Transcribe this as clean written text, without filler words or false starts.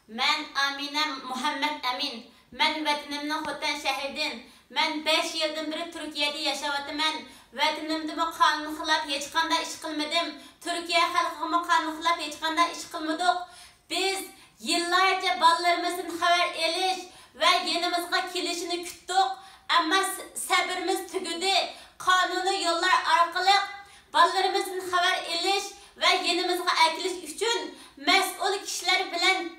Ben Amine Muhammed Amin. Ben vatanımın Xotan şehrinden. Ben 5 yıldan beri Türkiye'de yaşavatımın. Vatanımda kanun xilaf hiç qanday iş qilmadim. Türkiye xalqiga kanun xilaf hiç qanday iş qilmadik. Biz yıllarca balalarımızın xabar elish ve yanımızga kelishini kutdik. Ama sabrimiz tugudi. Kanuni yollar orqali balalarımızın xabar elish ve yanımızga akilish uchun mas'ul kishilar bilan